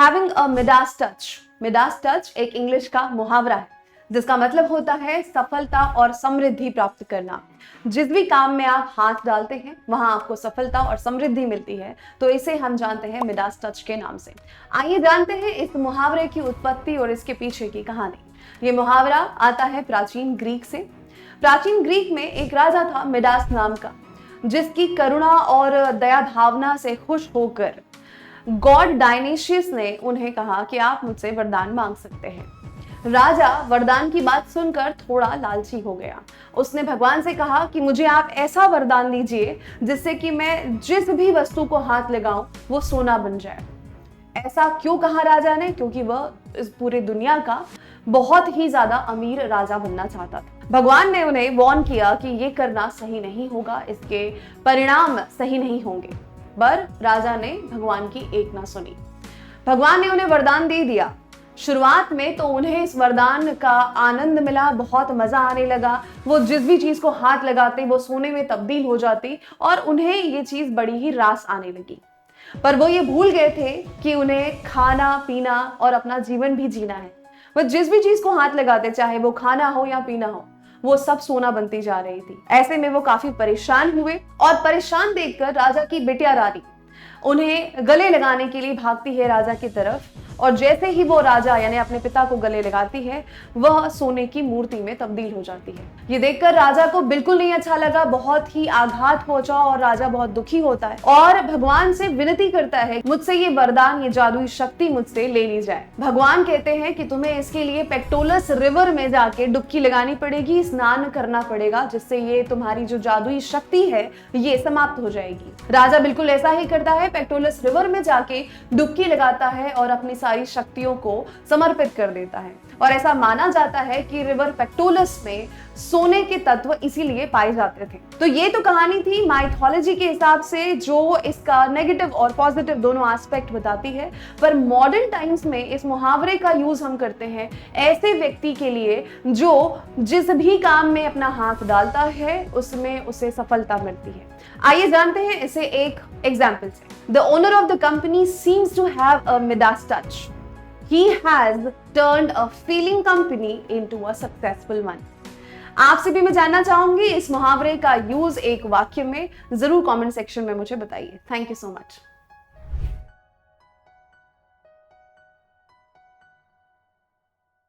Having a Midas touch. Midas touch एक English का मुहावरा है जिसका मतलब होता है सफलता और समृद्धि प्राप्त करना। जिस भी काम में आप हाथ डालते हैं वहां आपको सफलता और समृद्धि मिलती है, तो इसे हम जानते हैं मिडास टच के नाम से। आइए जानते हैं इस मुहावरे की उत्पत्ति और इसके पीछे की कहानी। ये मुहावरा आता है प्राचीन ग्रीक से। प्राचीन ग्रीक में एक राजा था मिडास नाम का, जिसकी करुणा और दया भावना से खुश होकर गॉड डायनेशियस ने उन्हें कहा कि आप मुझसे वरदान मांग सकते हैं। राजा वरदान की बात सुनकर थोड़ा लालची हो गया। उसने भगवान से कहा कि मुझे आप ऐसा वरदान दीजिए जिससे कि मैं जिस भी वस्तु को हाथ लगाऊं वो सोना बन जाए। ऐसा क्यों कहा राजा ने? क्योंकि वह इस पूरी दुनिया का बहुत ही ज्यादा अमीर राजा बनना चाहता था। भगवान ने उन्हें वार्न किया कि ये करना सही नहीं होगा, इसके परिणाम सही नहीं होंगे। पर राजा ने भगवान की एक ना सुनी। भगवान ने उन्हें वरदान दे दिया। शुरुआत में तो उन्हें इस वरदान का आनंद मिला, बहुत मजा आने लगा। वो जिस भी चीज को हाथ लगाते वो सोने में तब्दील हो जाती और उन्हें ये चीज बड़ी ही रास आने लगी। पर वो ये भूल गए थे कि उन्हें खाना पीना और अपना जीवन भी जीना है। वो जिस भी चीज को हाथ लगाते, चाहे वो खाना हो या पीना हो, वो सब सोना बनती जा रही थी। ऐसे में वो काफी परेशान हुए और परेशान देखकर राजा की बिटिया रानी उन्हें गले लगाने के लिए भागती है राजा की तरफ, और जैसे ही वो राजा यानी अपने पिता को गले लगाती है वह सोने की मूर्ति में तब्दील हो जाती है। ये देखकर राजा को बिल्कुल नहीं अच्छा लगा, बहुत ही आघात पहुंचा और राजा बहुत दुखी होता है और भगवान से विनती करता है मुझसे ये वरदान, ये जादुई शक्ति मुझसे ले ली जाए। भगवान कहते हैं कि तुम्हें इसके लिए पेक्टोलस रिवर में जाके डुबकी लगानी पड़ेगी, स्नान करना पड़ेगा, जिससे ये तुम्हारी जो जादुई शक्ति है ये समाप्त हो जाएगी। राजा बिल्कुल ऐसा ही करता है, पेक्टोलस रिवर में जाके डुबकी लगाता है और अपनी सारी शक्तियों को समर्पित कर देता है। और ऐसा माना जाता है कि रिवर पेक्टोलस में सोने के तत्व इसीलिए पाए जाते थे। तो ये तो कहानी थी माइथोलॉजी के हिसाब से, जो इसका नेगेटिव और पॉजिटिव दोनों एस्पेक्ट बताती है। पर मॉडर्न टाइम्स में इस मुहावरे का यूज हम करते हैं ऐसे व्यक्ति के लिए जो जिस भी काम में अपना हाथ डालता है उसमें उसे सफलता मिलती है। आइए जानते हैं इसे एक एग्जाम्पल से। The owner of the company seems to have a Midas touch. He has turned a failing company into a successful one. आपसे भी मैं जानना चाहूंगी इस मुहावरे का यूज एक वाक्य में, जरूर कमेंट सेक्शन में मुझे बताइए। Thank you so much.